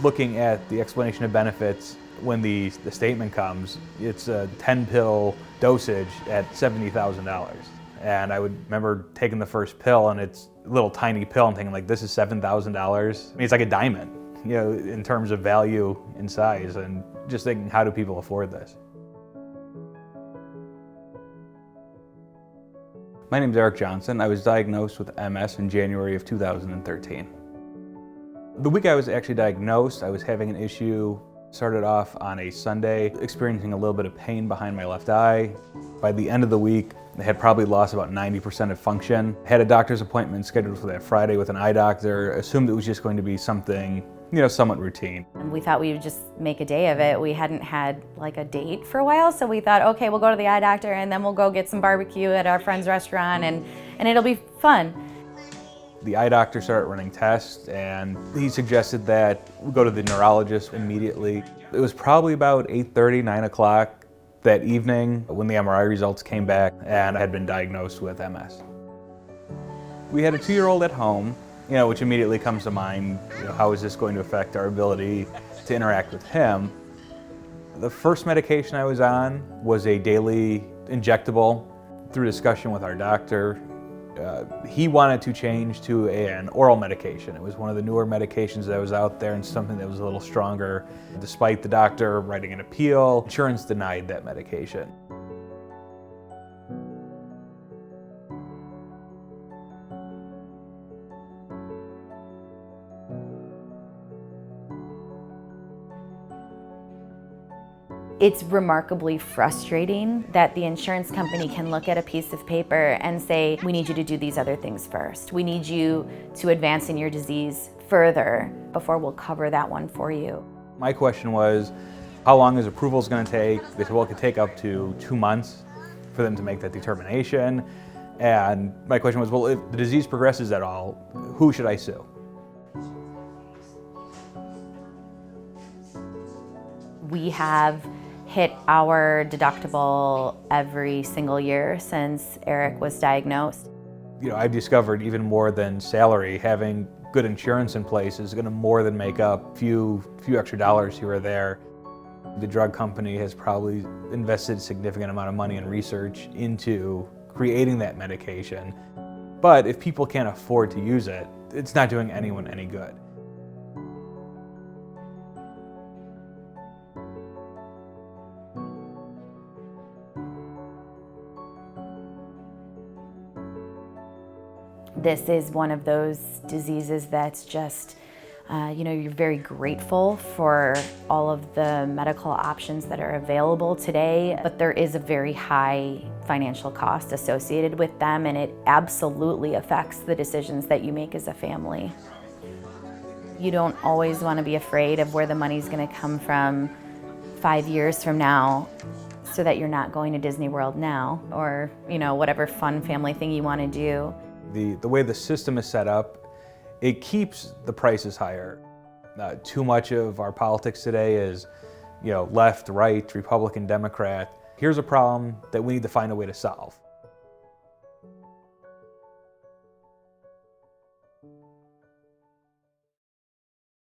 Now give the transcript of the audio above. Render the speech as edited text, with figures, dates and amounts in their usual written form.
Looking at the explanation of benefits, when the statement comes, it's a 10-pill dosage at $70,000. And I would remember taking the first pill, and it's a little tiny pill, and thinking like, this is $7,000. I mean, it's like a diamond, you know, in terms of value and size, and just thinking, how do people afford this? My name is Eric Johnson. I was diagnosed with MS in January of 2013. The week I was actually diagnosed, I was having an issue. Started off on a Sunday, experiencing a little bit of pain behind my left eye. By the end of the week, I had probably lost about 90% of function. Had a doctor's appointment scheduled for that Friday with an eye doctor. Assumed it was just going to be something, you know, somewhat routine. And we thought we would just make a day of it. We hadn't had like a date for a while, so we thought, okay, we'll go to the eye doctor and then we'll go get some barbecue at our friend's restaurant and it'll be fun. The eye doctor started running tests, and he suggested that we go to the neurologist immediately. It was probably about 8:30, 9 o'clock that evening when the MRI results came back and I had been diagnosed with MS. We had a 2-year-old at home, you know, which immediately comes to mind, you know, how is this going to affect our ability to interact with him? The first medication I was on was a daily injectable. Through discussion with our doctor, he wanted to change to an oral medication. It was one of the newer medications that was out there and something that was a little stronger. Despite the doctor writing an appeal, insurance denied that medication. It's remarkably frustrating that the insurance company can look at a piece of paper and say, we need you to do these other things first. We need you to advance in your disease further before we'll cover that one for you. My question was, how long is approval going to take? They said, well, it could take up to 2 months for them to make that determination. And my question was, well, if the disease progresses at all, who should I sue? We have hit our deductible every single year since Eric was diagnosed. You know, I've discovered even more than salary, having good insurance in place is going to more than make up a few extra dollars here or there. The drug company has probably invested a significant amount of money and research into creating that medication. But if people can't afford to use it, it's not doing anyone any good. This is one of those diseases that's just, you know, you're very grateful for all of the medical options that are available today, but there is a very high financial cost associated with them, and it absolutely affects the decisions that you make as a family. You don't always want to be afraid of where the money's going to come from 5 years from now, so that you're not going to Disney World now, or, you know, whatever fun family thing you want to do. The way the system is set up, it keeps the prices higher. Too much of our politics today is, you know, left, right, Republican, Democrat. Here's a problem that we need to find a way to solve.